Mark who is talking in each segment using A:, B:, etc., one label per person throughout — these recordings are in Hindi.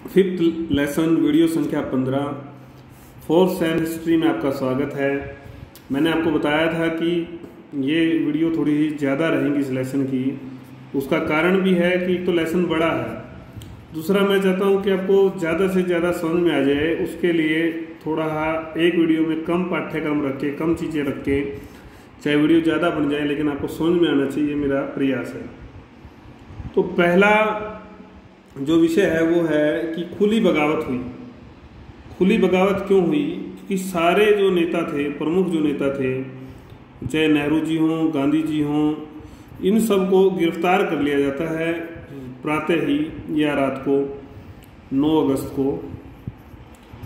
A: फिफ्थ लेसन वीडियो संख्या 15 फोर्थ सेम हिस्ट्री में आपका स्वागत है। मैंने आपको बताया था कि ये वीडियो थोड़ी ज़्यादा रहेंगी इस लेसन की। उसका कारण भी है कि एक तो लेसन बड़ा है, दूसरा मैं चाहता हूँ कि आपको ज़्यादा से ज़्यादा समझ में आ जाए। उसके लिए थोड़ा एक वीडियो में कम पाठ्यक्रम रख के, कम चीज़ें रख के, चाहे वीडियो ज़्यादा बन जाए लेकिन आपको समझ में आना चाहिए, मेरा प्रयास है। तो पहला जो विषय है वो है कि खुली बगावत हुई। खुली बगावत क्यों हुई? क्योंकि सारे जो नेता थे, प्रमुख जो नेता थे, चाहे नेहरू जी हों, गांधी जी हों, इन सब को गिरफ्तार कर लिया जाता है प्रातः ही या रात को 9 अगस्त को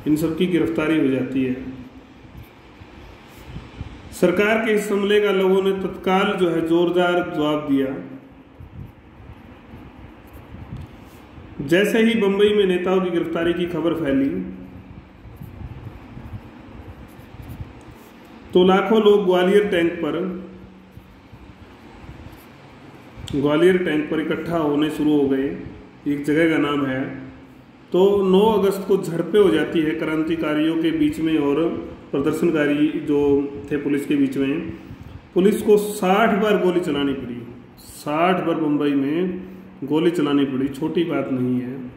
A: इन सब की गिरफ्तारी हो जाती है। सरकार के इस हमले का लोगों ने तत्काल जो है जोरदार जवाब दिया। जैसे ही बंबई में नेताओं की गिरफ्तारी की खबर फैली तो लाखों लोग ग्वालियर टैंक पर इकट्ठा होने शुरू हो गए। एक जगह का नाम है। तो 9 अगस्त को झड़पें हो जाती है क्रांतिकारियों के बीच में और प्रदर्शनकारी जो थे पुलिस के बीच में। पुलिस को 60 बार गोली चलानी पड़ी। 60 बार बंबई में गोली चलानी पड़ी, छोटी बात नहीं है।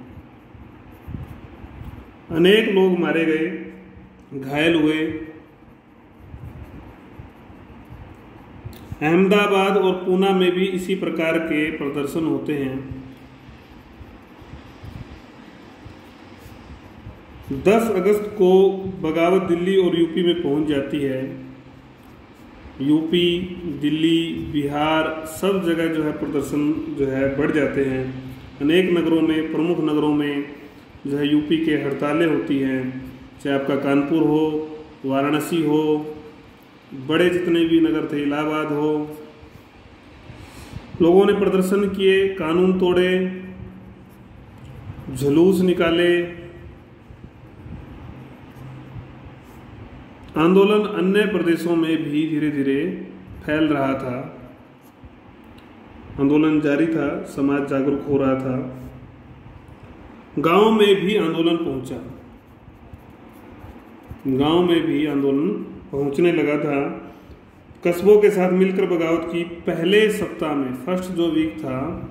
A: अनेक लोग मारे गए, घायल हुए। अहमदाबाद और पूना में भी इसी प्रकार के प्रदर्शन होते हैं। 10 अगस्त को बगावत दिल्ली और यूपी में पहुंच जाती है। यूपी, दिल्ली, बिहार सब जगह जो है प्रदर्शन जो है बढ़ जाते हैं। अनेक नगरों में, प्रमुख नगरों में जो है यूपी के हड़तालें होती हैं। चाहे आपका कानपुर हो, वाराणसी हो, बड़े जितने भी नगर थे, इलाहाबाद हो, लोगों ने प्रदर्शन किए, कानून तोड़े, जुलूस निकाले। आंदोलन अन्य प्रदेशों में भी धीरे धीरे फैल रहा था। आंदोलन जारी था, समाज जागरूक हो रहा था। गांव में भी आंदोलन पहुंचा। गांव में भी आंदोलन पहुंचने लगा था। कस्बों के साथ मिलकर बगावत की पहले सप्ताह में, फर्स्ट जो वीक था,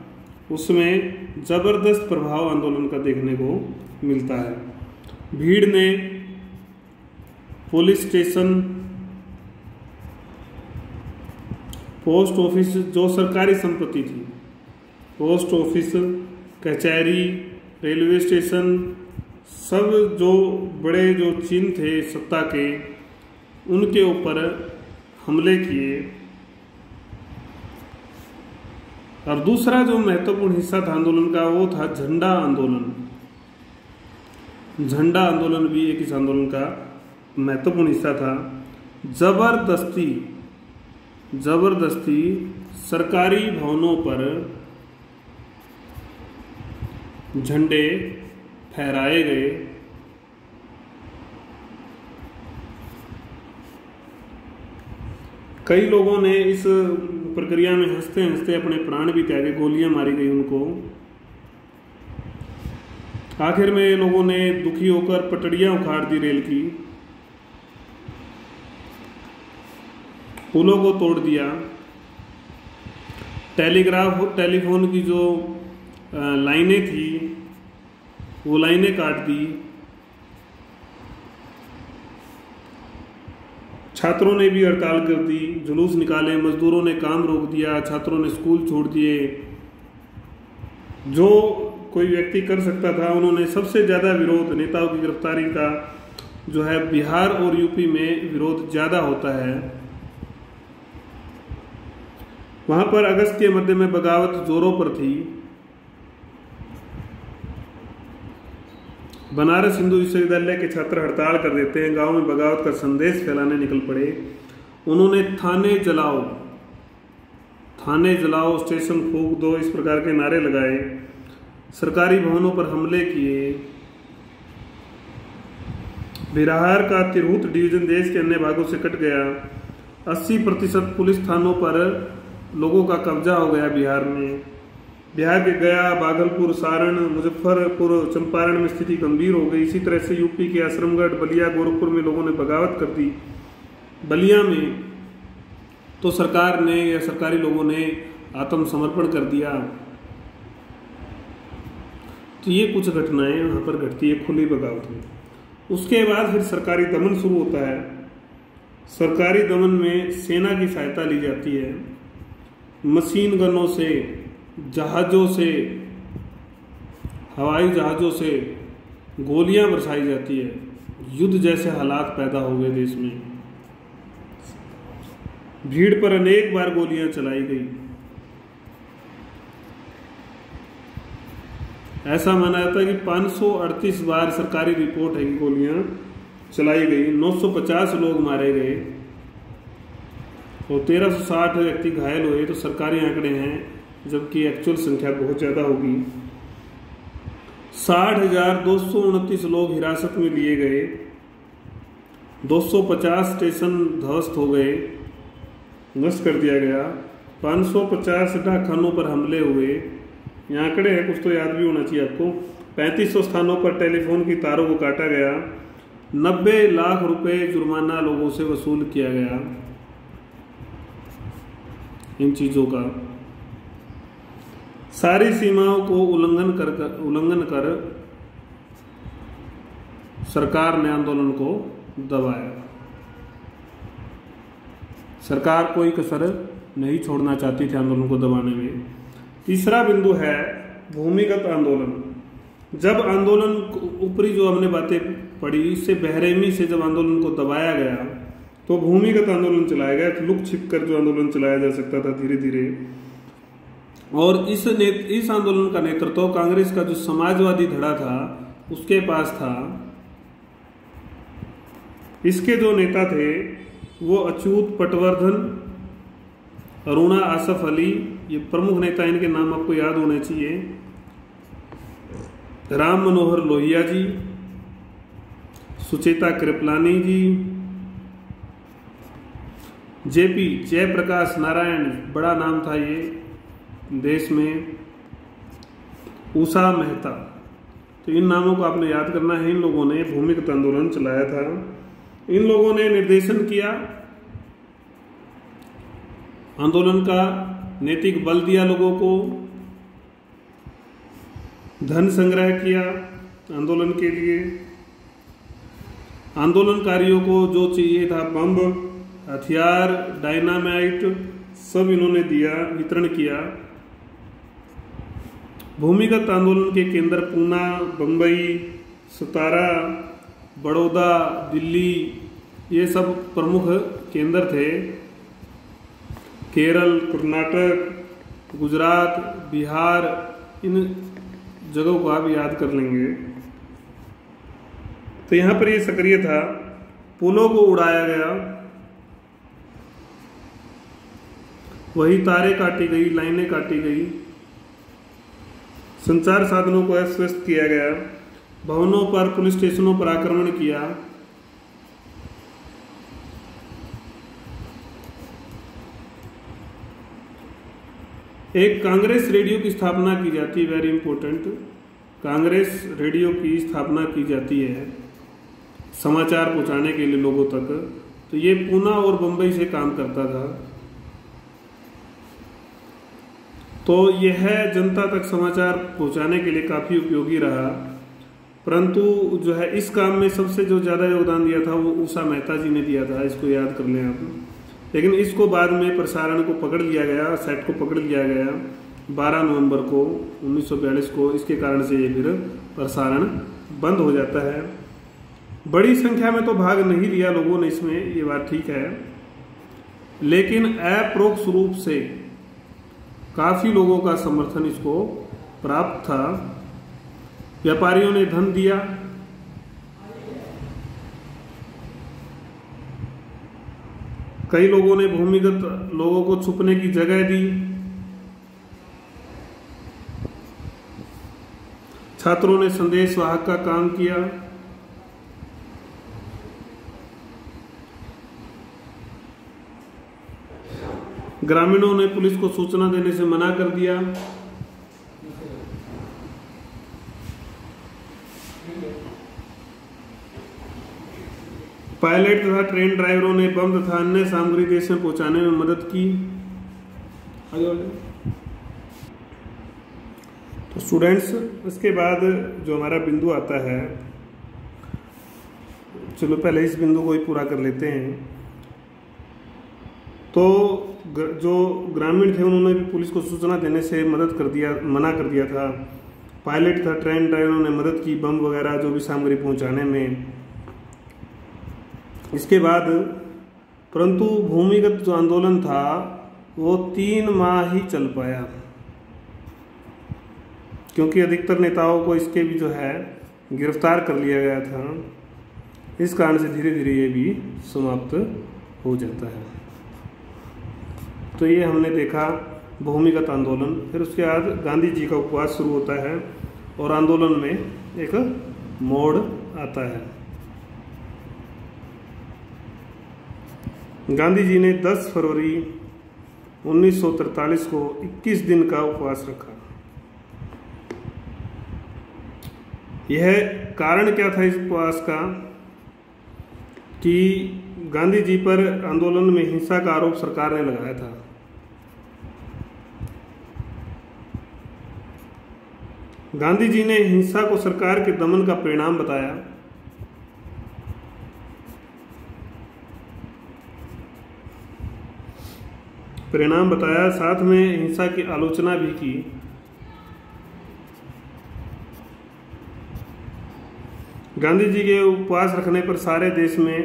A: उसमें जबरदस्त प्रभाव आंदोलन का देखने को मिलता है। भीड़ ने पुलिस स्टेशन, पोस्ट ऑफिस, जो सरकारी संपत्ति थी, पोस्ट ऑफिस, कचहरी, रेलवे स्टेशन, सब जो बड़े जो चिन्ह थे सत्ता के, उनके ऊपर हमले किए। और दूसरा जो महत्वपूर्ण हिस्सा था आंदोलन का वो था झंडा आंदोलन। झंडा आंदोलन भी एक इस आंदोलन का महत्वपूर्ण हिस्सा था। जबरदस्ती सरकारी भवनों पर झंडे फहराए गए। कई लोगों ने इस प्रक्रिया में हंसते हंसते अपने प्राण भी त्यागे, गोलियां मारी गई उनको। आखिर में लोगों ने दुखी होकर पटड़ियां उखाड़ दी रेल की, पुलों को तोड़ दिया, टेलीफोन की जो लाइनें थी वो लाइनें काट दी। छात्रों ने भी हड़ताल कर दी, जुलूस निकाले, मजदूरों ने काम रोक दिया, छात्रों ने स्कूल छोड़ दिए। जो कोई व्यक्ति कर सकता था उन्होंने। सबसे ज़्यादा विरोध नेताओं की गिरफ्तारी का जो है बिहार और यूपी में विरोध ज़्यादा होता है। वहां पर अगस्त के मध्य में बगावत जोरों पर थी। बनारस हिंदू विश्वविद्यालय के छात्र हड़ताल कर देते हैं, गांव में बगावत का संदेश फैलाने निकल पड़े। उन्होंने थाने जलाओ, स्टेशन फूंक दो, इस प्रकार के नारे लगाए। सरकारी भवनों पर हमले किए। बिहार का तिरहुत डिवीजन देश के अन्य भागों से कट गया। 80% पुलिस थानों पर लोगों का कब्जा हो गया बिहार में। बिहार के गया, भागलपुर, सारण, मुजफ्फरपुर, चंपारण में स्थिति गंभीर हो गई। इसी तरह से यूपी के आश्रमगढ़, बलिया, गोरखपुर में लोगों ने बगावत कर दी। बलिया में तो सरकार ने या सरकारी लोगों ने आत्मसमर्पण कर दिया। तो ये कुछ घटनाएं वहाँ पर घटती है खुली बगावत में। उसके बाद फिर सरकारी दमन शुरू होता है। सरकारी दमन में सेना की सहायता ली जाती है, मशीन गनों से, जहाज़ों से, हवाई जहाज़ों से गोलियां बरसाई जाती है। युद्ध जैसे हालात पैदा हो गए देश में। भीड़ पर अनेक बार गोलियां चलाई गई। ऐसा माना जाता है कि 538 बार सरकारी रिपोर्ट है कि गोलियां चलाई गई। 950 लोग मारे गए और 1360 व्यक्ति घायल हुए। तो सरकारी आंकड़े हैं, जबकि एक्चुअल संख्या बहुत ज़्यादा होगी। 60,229 लोग हिरासत में लिए गए। 250 स्टेशन ध्वस्त हो गए, नष्ट कर दिया गया। 550 डाकखानों पर हमले हुए। ये आंकड़े हैं, कुछ तो याद भी होना चाहिए आपको। 3500 स्थानों पर टेलीफोन की तारों को काटा गया। 90 लाख रुपए जुर्माना लोगों से वसूल किया गया इन चीज़ों का। सारी सीमाओं को उल्लंघन कर सरकार ने आंदोलन को दबाया। सरकार कोई कसर नहीं छोड़ना चाहती थी आंदोलन को दबाने में। तीसरा बिंदु है भूमिगत आंदोलन। जब आंदोलन ऊपरी जो हमने बातें पढ़ी, इससे बेरहमी से जब आंदोलन को दबाया गया तो भूमिगत आंदोलन चलाया गया। लुक छिप कर जो आंदोलन चलाया जा सकता था धीरे धीरे। और इस आंदोलन का नेतृत्व कांग्रेस का जो समाजवादी धड़ा था उसके पास था। इसके जो नेता थे वो अच्युत पटवर्धन, अरुणा आसफ अली, ये प्रमुख नेता, इनके नाम आपको याद होने चाहिए। राम मनोहर लोहिया जी, सुचेता कृपलानी जी, जेपी जयप्रकाश नारायण, बड़ा नाम था ये देश में, उषा मेहता। तो इन नामों को आपने याद करना है। इन लोगों ने भूमिगत आंदोलन चलाया था। इन लोगों ने निर्देशन किया, आंदोलन का नैतिक बल दिया, लोगों को धन संग्रह किया आंदोलन के लिए। आंदोलनकारियों को जो चाहिए था, बम, हथियार, डायनामाइट, सब इन्होंने दिया, वितरण किया। भूमिगत आंदोलन के केंद्र पूना, बंबई, सतारा, बड़ौदा, दिल्ली, ये सब प्रमुख केंद्र थे। केरल, कर्नाटक, गुजरात, बिहार, इन जगहों को आप याद कर लेंगे। तो यहाँ पर ये सक्रिय था। पुलों को उड़ाया गया, वही तारें काटी गई, लाइनें काटी गई, संचार साधनों को अस्त व्यस्त किया गया, भवनों पर, पुलिस स्टेशनों पर आक्रमण किया। एक कांग्रेस रेडियो की स्थापना की जाती है, वेरी इंपॉर्टेंट। कांग्रेस रेडियो की स्थापना की जाती है समाचार पहुंचाने के लिए लोगों तक। तो ये पूना और बंबई से काम करता था। तो यह जनता तक समाचार पहुंचाने के लिए काफ़ी उपयोगी रहा। परंतु जो है इस काम में सबसे जो ज़्यादा योगदान दिया था वो उषा मेहता जी ने दिया था, इसको याद कर लें आप। लेकिन इसको बाद में प्रसारण को पकड़ लिया गया, सेट को पकड़ लिया गया 12 नवंबर को 1942 को। इसके कारण से ये फिर प्रसारण बंद हो जाता है। बड़ी संख्या में तो भाग नहीं लिया लोगों ने इसमें, ये बात ठीक है, लेकिन अप्रोक्ष रूप से काफ़ी लोगों का समर्थन इसको प्राप्त था। व्यापारियों ने धन दिया, कई लोगों ने भूमिगत लोगों को छुपने की जगह दी, छात्रों ने संदेश वाहक का काम किया, ग्रामीणों ने पुलिस को सूचना देने से मना कर दिया। पायलट तथा ट्रेन ड्राइवरों ने बम तथा अन्य सामग्री देश में पहुंचाने में मदद की। तो स्टूडेंट्स, इसके बाद जो हमारा बिंदु आता है, चलो पहले इस बिंदु को ही पूरा कर लेते हैं। तो जो ग्रामीण थे उन्होंने भी पुलिस को सूचना देने से मना कर दिया था। पायलट तथा ट्रेन ड्राइवरों ने मदद की बम वगैरह जो भी सामग्री पहुंचाने में। इसके बाद परंतु भूमिगत जो आंदोलन था वो 3 माह ही चल पाया, क्योंकि अधिकतर नेताओं को इसके भी जो है गिरफ्तार कर लिया गया था। इस कारण से धीरे धीरे ये भी समाप्त हो जाता है। तो ये हमने देखा भूमिगत आंदोलन। फिर उसके बाद गांधी जी का उपवास शुरू होता है और आंदोलन में एक मोड़ आता है। गांधी जी ने 10 फरवरी 1943 को 21 दिन का उपवास रखा। यह कारण क्या था इस उपवास का कि गांधी जी पर आंदोलन में हिंसा का आरोप सरकार ने लगाया था। गांधी जी ने हिंसा को सरकार के दमन का परिणाम बताया। साथ में हिंसा की आलोचना भी की। गांधी जी के उपवास रखने पर सारे देश में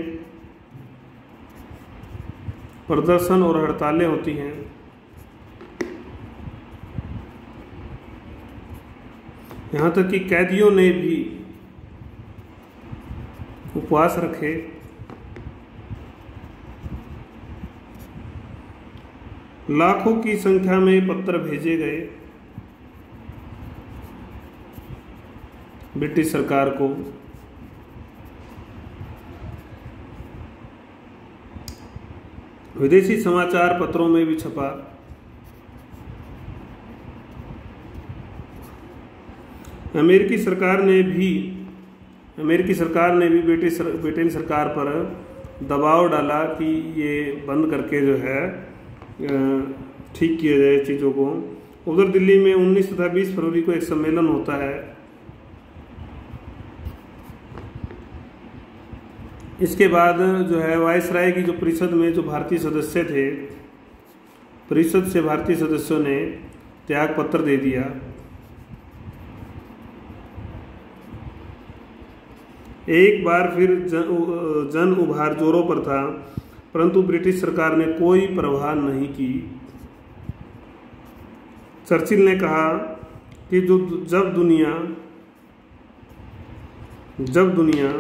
A: प्रदर्शन और हड़तालें होती हैं। यहाँ तक कि कैदियों ने भी उपवास रखे। लाखों की संख्या में पत्र भेजे गए ब्रिटिश सरकार को। विदेशी समाचार पत्रों में भी छपा। अमेरिकी सरकार ने भी ब्रिटेन सरकार पर दबाव डाला कि ये बंद करके जो है ठीक किया जाए चीज़ों को। उधर दिल्ली में 19 तथा 20 फरवरी को एक सम्मेलन होता है। इसके बाद जो है वायसराय की जो परिषद में जो भारतीय सदस्य थे, परिषद से भारतीय सदस्यों ने त्याग पत्र दे दिया। एक बार फिर जन उभार जोरों पर था, परंतु ब्रिटिश सरकार ने कोई परवाह नहीं की। चर्चिल ने कहा कि जब दुनिया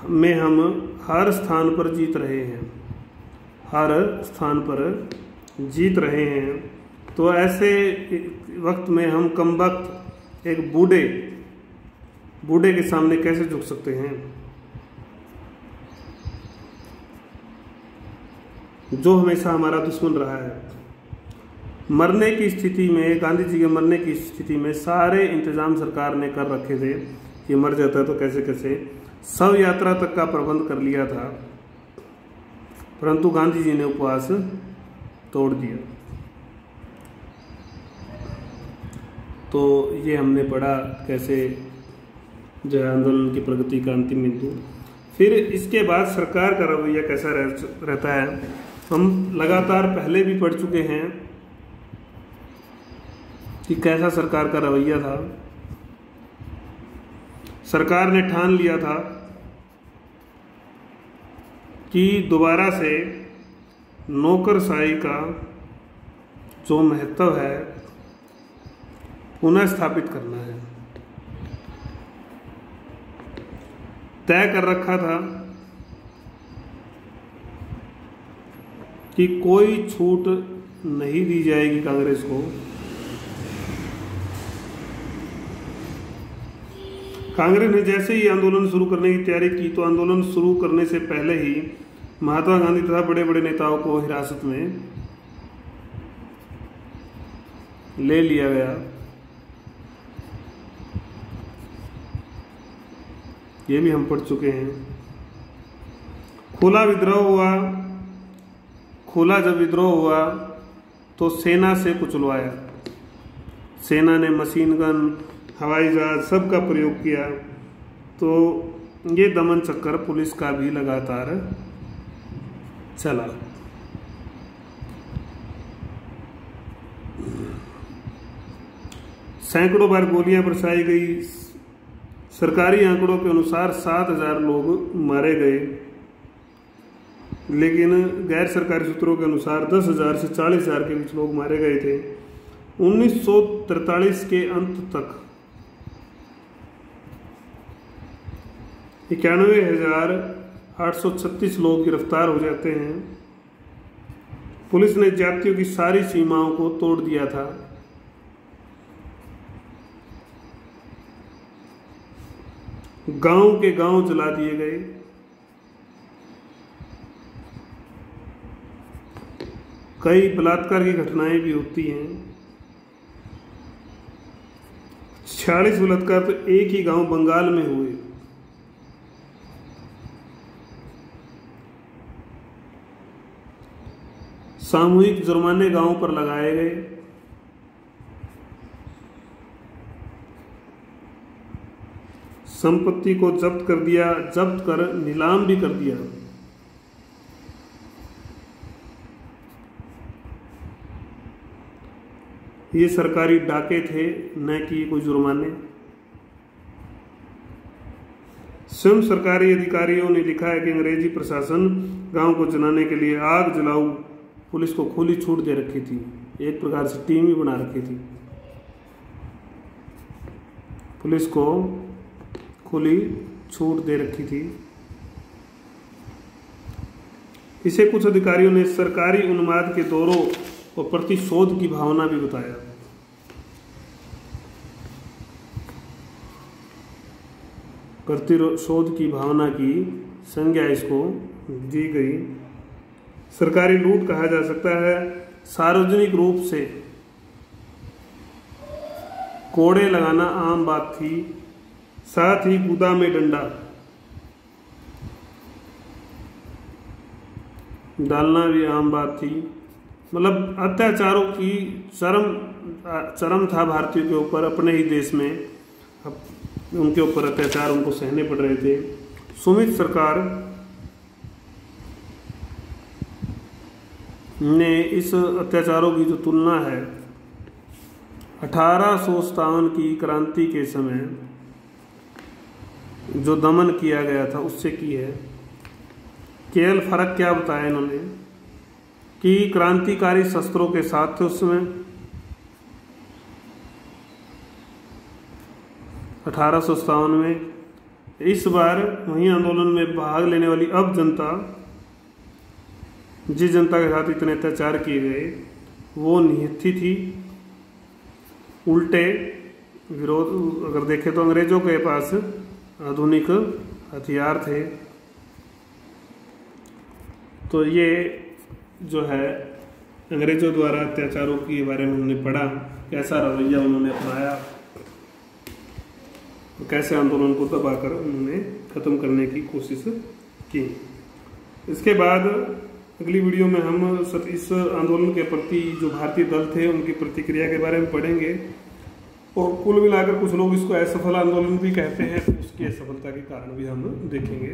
A: में हम हर स्थान पर जीत रहे हैं, तो ऐसे वक्त में हम कमबख्त एक बूढ़े के सामने कैसे झुक सकते हैं, जो हमेशा हमारा दुश्मन रहा है। मरने की स्थिति में, गांधी जी के मरने की स्थिति में सारे इंतजाम सरकार ने कर रखे थे कि मर जाता है तो कैसे कैसे शव यात्रा तक का प्रबंध कर लिया था, परंतु गांधी जी ने उपवास तोड़ दिया। तो ये हमने पढ़ा कैसे जो है आंदोलन की प्रगति का अंतिम बिंदु। फिर इसके बाद सरकार का रवैया कैसा रहता है, हम लगातार पहले भी पढ़ चुके हैं कि कैसा सरकार का रवैया था। सरकार ने ठान लिया था कि दोबारा से नौकरशाही का जो महत्व है पुनः स्थापित करना है। तय कर रखा था कि कोई छूट नहीं दी जाएगी कांग्रेस को। कांग्रेस ने जैसे ही आंदोलन शुरू करने की तैयारी की तो आंदोलन शुरू करने से पहले ही महात्मा गांधी तथा बड़े बड़े नेताओं को हिरासत में ले लिया गया। ये भी हम पढ़ चुके हैं। खुला विद्रोह हुआ, खुला जब विद्रोह हुआ तो सेना से कुचलवाया। सेना ने मशीन गन, हवाई जहाज सब का प्रयोग किया। तो ये दमन चक्कर पुलिस का भी लगातार चला। सैकड़ों बार गोलियां बरसाई गई। सरकारी आंकड़ों के अनुसार 7,000 लोग मारे गए, लेकिन गैर सरकारी सूत्रों के अनुसार 10,000 से 40,000 के बीच लोग मारे गए थे। 1943 के अंत तक 91,836 लोग गिरफ्तार हो जाते हैं। पुलिस ने जातियों की सारी सीमाओं को तोड़ दिया था। गांव के गांव जला दिए गए। कई बलात्कार की घटनाएं भी होती हैं। 46 बलात्कार तो एक ही गांव बंगाल में हुए। सामूहिक जुर्माने गांव पर लगाए गए। संपत्ति को जब्त कर दिया, जब्त कर नीलाम भी कर दिया। ये सरकारी डाके थे, न कि कोई जुर्माने। स्वयं सरकारी अधिकारियों ने लिखा है कि अंग्रेजी प्रशासन गांव को जलाने के लिए आग जलाऊ पुलिस को खुली छूट दे रखी थी। एक प्रकार से टीम ही बना रखी थी। पुलिस को खुली छूट दे रखी थी। इसे कुछ अधिकारियों ने सरकारी उन्माद के दौरों और प्रतिशोध की भावना भी बताया। प्रतिशोध की भावना की संज्ञा इसको दी गई। सरकारी लूट कहा जा सकता है। सार्वजनिक रूप से कोड़े लगाना आम बात थी, साथ ही गुदा में डंडा डालना भी आम बात थी। मतलब अत्याचारों की चरम था भारतीयों के ऊपर। अपने ही देश में उनके ऊपर अत्याचार उनको सहने पड़ रहे थे। सुमित सरकार ने इस अत्याचारों की जो तुलना है 1857 की क्रांति के समय जो दमन किया गया था उससे की है। केवल फर्क क्या बताया इन्होंने कि क्रांतिकारी शस्त्रों के साथ थे उस समय 1857 में। इस बार वही आंदोलन में भाग लेने वाली अब जनता, जिस जनता के साथ इतने अत्याचार किए गए, वो निहत्थी थी। उल्टे विरोध अगर देखें तो अंग्रेजों के पास आधुनिक हथियार थे। तो ये जो है अंग्रेजों द्वारा अत्याचारों के बारे में हमने पढ़ा, कैसा रवैया उन्होंने अपनाया, कैसे आंदोलन को दबाकर उन्होंने ख़त्म करने की कोशिश की। इसके बाद अगली वीडियो में हम इस आंदोलन के प्रति जो भारतीय दल थे उनकी प्रतिक्रिया के बारे में पढ़ेंगे। और कुल मिलाकर कुछ लोग इसको असफल आंदोलन भी कहते हैं, तो उसकी असफलता के कारण भी हम देखेंगे।